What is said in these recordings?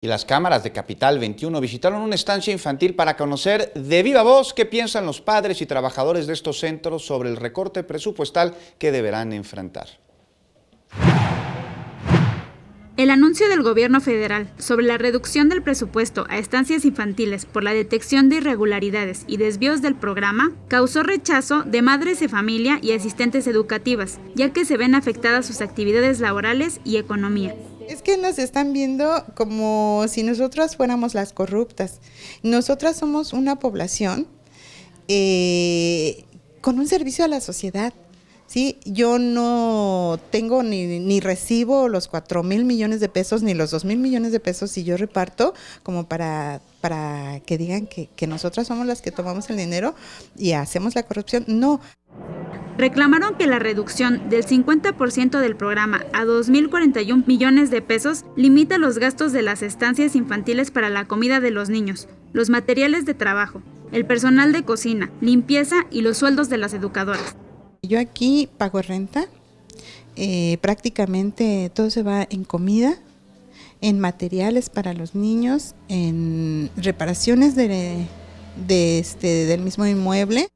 Y las cámaras de Capital 21 visitaron una estancia infantil para conocer de viva voz qué piensan los padres y trabajadores de estos centros sobre el recorte presupuestal que deberán enfrentar. El anuncio del gobierno federal sobre la reducción del presupuesto a estancias infantiles por la detección de irregularidades y desvíos del programa causó rechazo de madres de familia y asistentes educativas, ya que se ven afectadas sus actividades laborales y economía. Es que nos están viendo como si nosotras fuéramos las corruptas. Nosotras somos una población con un servicio a la sociedad. Sí, yo no tengo ni recibo los 4,000 millones de pesos ni los 2,000 millones de pesos y yo reparto como para que digan que nosotras somos las que tomamos el dinero y hacemos la corrupción. No. Reclamaron que la reducción del 50% del programa a 2,041 millones de pesos limita los gastos de las estancias infantiles para la comida de los niños, los materiales de trabajo, el personal de cocina, limpieza y los sueldos de las educadoras. Yo aquí pago renta, prácticamente todo se va en comida, en materiales para los niños, en reparaciones del mismo inmueble.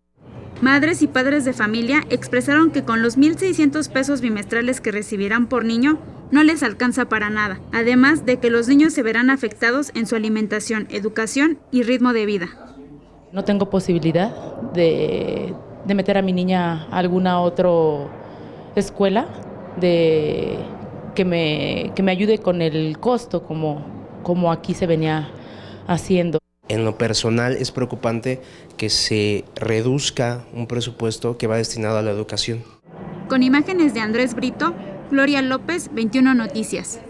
Madres y padres de familia expresaron que con los 1,600 pesos bimestrales que recibirán por niño no les alcanza para nada, además de que los niños se verán afectados en su alimentación, educación y ritmo de vida. No tengo posibilidad de meter a mi niña a alguna otra escuela, que me ayude con el costo como aquí se venía haciendo. En lo personal es preocupante que se reduzca un presupuesto que va destinado a la educación. Con imágenes de Andrés Brito, Gloria López, 21 Noticias.